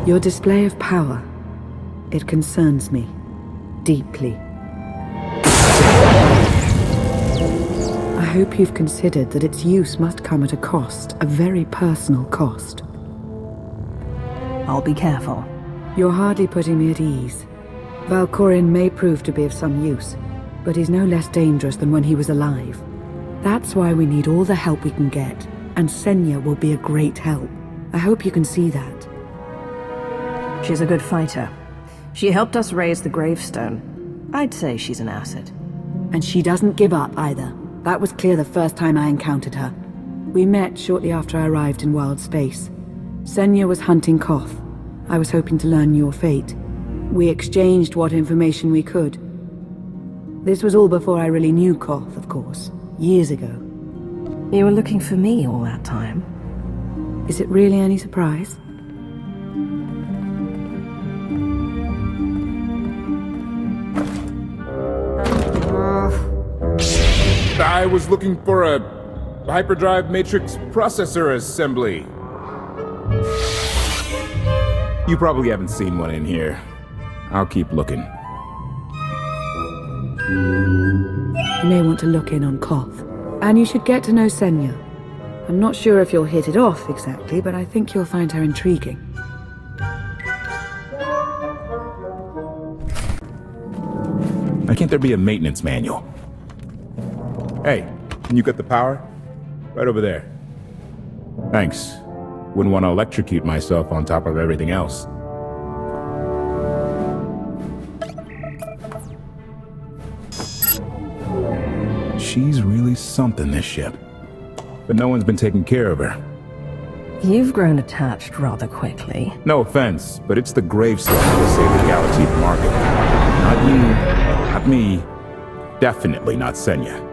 Your display of power, it concerns me deeply. I hope you've considered that its use must come at a cost, a very personal cost. I'll be careful. You're hardly putting me at ease. Valkorion may prove to be of some use, but he's no less dangerous than when he was alive. That's why we need all the help we can get, and Senya will be a great help. I hope you can see that. She's a good fighter. She helped us raise the gravestone. I'd say she's an asset. And she doesn't give up either. That was clear the first time I encountered her. We met shortly after I arrived in wild space. Senya was hunting Koth. I was hoping to learn your fate. We exchanged what information we could. This was all before I really knew Koth, of course. Years ago. You were looking for me all that time. Is it really any surprise? I was looking for a hyperdrive matrix processor assembly. You probably haven't seen one in here. I'll keep looking. You may want to look in on Koth. And you should get to know Senya. I'm not sure if you'll hit it off exactly, but I think you'll find her intriguing. Why can't there be a maintenance manual? Hey, can you get the power? Right over there. Thanks. Wouldn't want to electrocute myself on top of everything else. She's really something, this ship. But no one's been taking care of her. You've grown attached rather quickly. No offense, but it's the gravestone that will save the galaxy from Arkham. Not you, not me, definitely not Senya.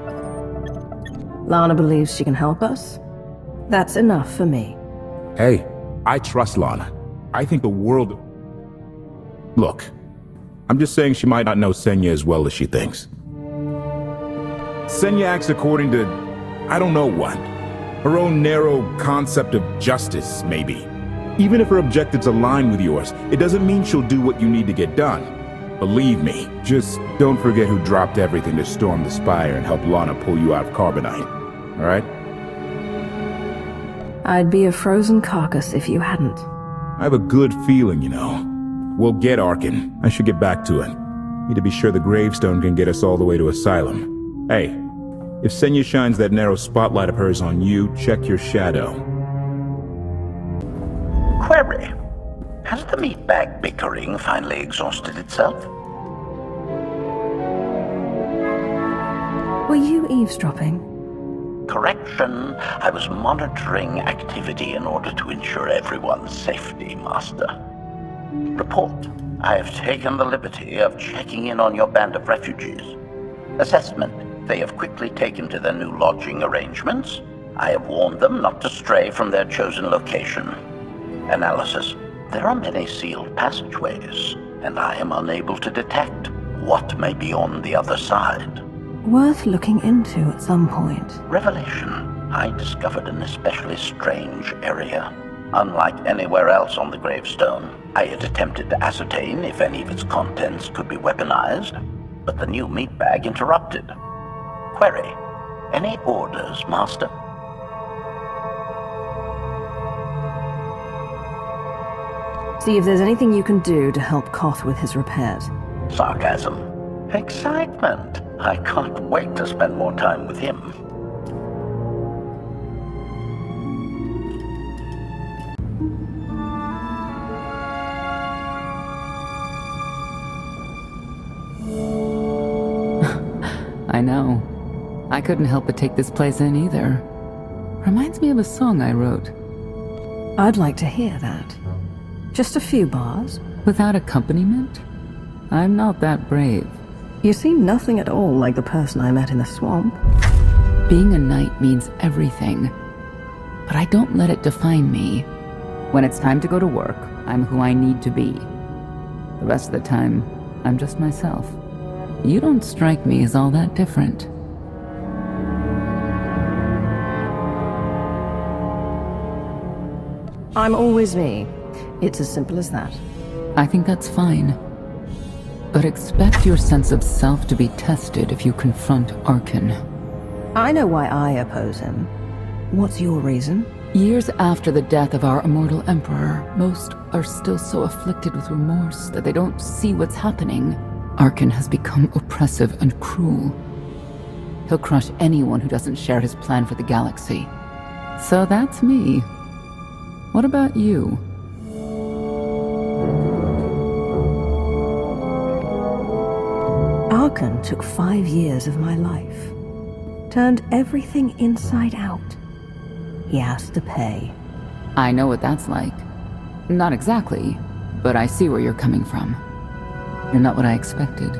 Lana believes she can help us? That's enough for me. Hey, I trust Lana. I think the world... Look, I'm just saying she might not know Senya as well as she thinks. Senya acts according to... I don't know what. Her own narrow concept of justice, maybe. Even if her objectives align with yours, it doesn't mean she'll do what you need to get done. Believe me, just don't forget who dropped everything to storm the Spire and help Lana pull you out of Carbonite. Alright? I'd be a frozen carcass if you hadn't. I have a good feeling, you know. We'll get Arkin. I should get back to it. Need to be sure the gravestone can get us all the way to Asylum. Hey, if Senya shines that narrow spotlight of hers on you, check your shadow. Query. Has the meatbag bickering finally exhausted itself? Were you eavesdropping? Correction. I was monitoring activity in order to ensure everyone's safety, Master. Report. I have taken the liberty of checking in on your band of refugees. Assessment. They have quickly taken to their new lodging arrangements. I have warned them not to stray from their chosen location. Analysis. There are many sealed passageways, and I am unable to detect what may be on the other side. Worth looking into at some point. Revelation. I discovered an especially strange area. Unlike anywhere else on the gravestone, I had attempted to ascertain if any of its contents could be weaponized, but the new meatbag interrupted. Query. Any orders, Master? See if there's anything you can do to help Koth with his repairs. Sarcasm. Excitement. I can't wait to spend more time with him. I know. I couldn't help but take this place in either. Reminds me of a song I wrote. I'd like to hear that. Just a few bars? Without accompaniment? I'm not that brave. You seem nothing at all like the person I met in the swamp. Being a knight means everything. But I don't let it define me. When it's time to go to work, I'm who I need to be. The rest of the time, I'm just myself. You don't strike me as all that different. I'm always me. It's as simple as that. I think that's fine. But expect your sense of self to be tested if you confront Arkin. I know why I oppose him. What's your reason? Years after the death of our immortal emperor, most are still so afflicted with remorse that they don't see what's happening. Arkin has become oppressive and cruel. He'll crush anyone who doesn't share his plan for the galaxy. So that's me. What about you? Arkin took 5 years of my life. Turned everything inside out. He has to pay. I know what that's like. Not exactly, but I see where you're coming from. You're not what I expected.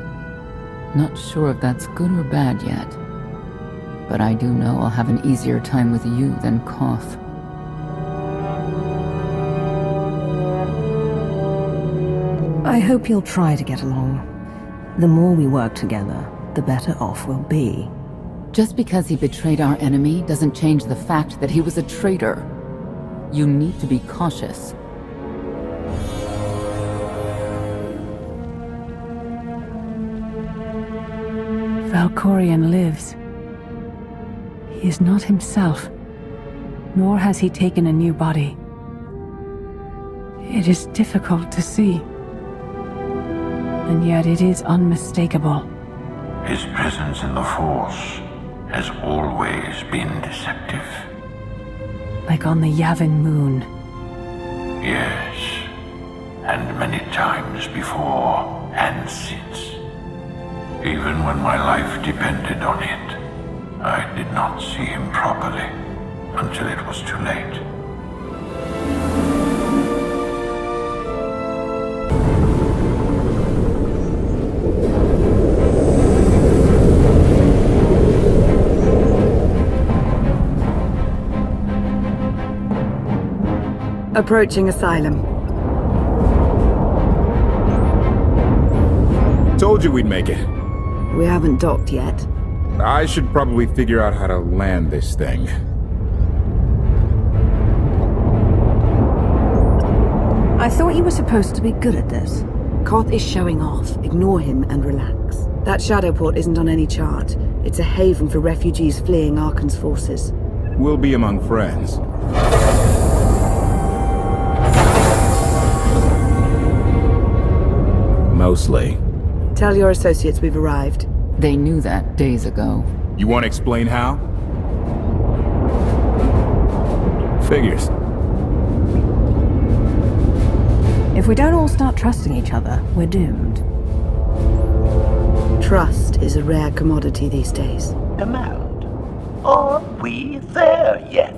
Not sure if that's good or bad yet. But I do know I'll have an easier time with you than Koth. I hope you'll try to get along. The more we work together, the better off we'll be. Just because he betrayed our enemy doesn't change the fact that he was a traitor. You need to be cautious. Valkorion lives. He is not himself, nor has he taken a new body. It is difficult to see, and yet it is unmistakable. His presence in the Force has always been deceptive. Like on the Yavin moon. Yes, and many times before and since. Even when my life depended on it, I did not see him properly until it was too late. Approaching Asylum. Told you we'd make it. We haven't docked yet. I should probably figure out how to land this thing. I thought you were supposed to be good at this. Koth is showing off. Ignore him and relax. That shadow port isn't on any chart. It's a haven for refugees fleeing Arkin's forces. We'll be among friends. Mostly. Tell your associates we've arrived. They knew that days ago. You want to explain how? Figures. If we don't all start trusting each other, we're doomed. Trust is a rare commodity these days. Demand. Are we there yet?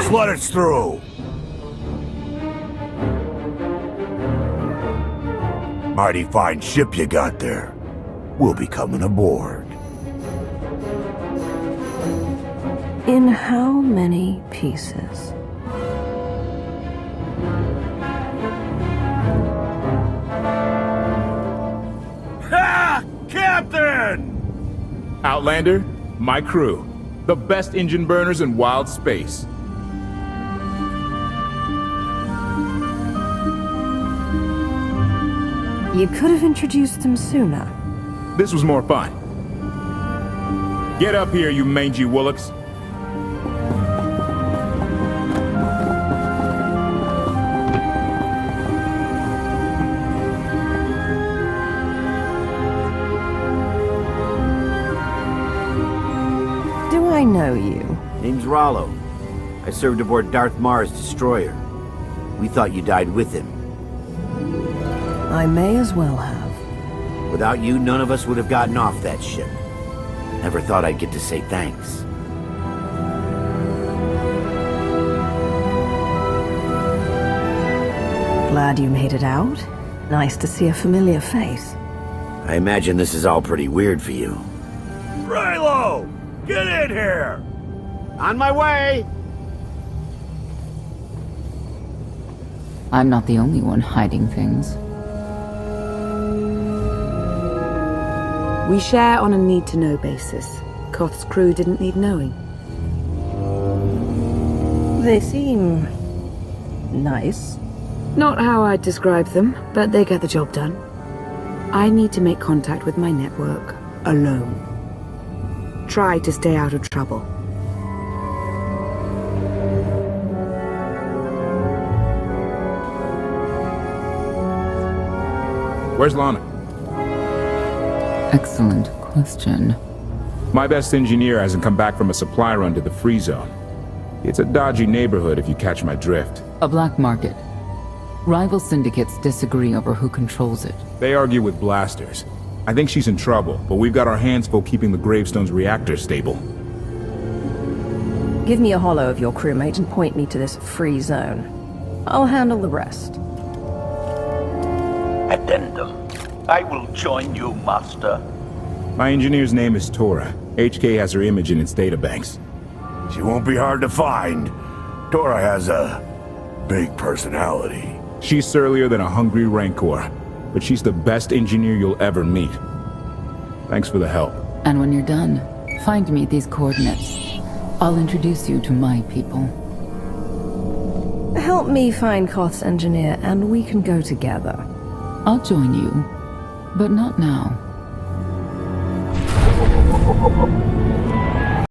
Just let us through. Mighty fine ship you got there. We'll be coming aboard. In how many pieces? Ha! Captain! Outlander, my crew. The best engine burners in wild space. You could have introduced them sooner. This was more fun. Get up here, you mangy woolocks. Do I know you? Name's Rollo. I served aboard Darth Marr's destroyer. We thought you died with him. I may as well have. Without you, none of us would have gotten off that ship. Never thought I'd get to say thanks. Glad you made it out. Nice to see a familiar face. I imagine this is all pretty weird for you. Rilo! Get in here! On my way! I'm not the only one hiding things. We share on a need-to-know basis. Koth's crew didn't need knowing. They seem nice. Not how I'd describe them, but they get the job done. I need to make contact with my network, alone. Try to stay out of trouble. Where's Lana? Excellent question. My best engineer hasn't come back from a supply run to the free zone. It's a dodgy neighborhood if you catch my drift. A black market. Rival syndicates disagree over who controls it. They argue with blasters. I think she's in trouble, but we've got our hands full keeping the Gravestone's reactor stable. Give me a holo of your crewmate and point me to this free zone. I'll handle the rest. Addendum. I will join you, Master. My engineer's name is Tora. HK has her image in its databanks. She won't be hard to find. Tora has a big personality. She's surlier than a hungry rancor, but she's the best engineer you'll ever meet. Thanks for the help. And when you're done, find me at these coordinates. I'll introduce you to my people. Help me find Koth's engineer and we can go together. I'll join you, but not now.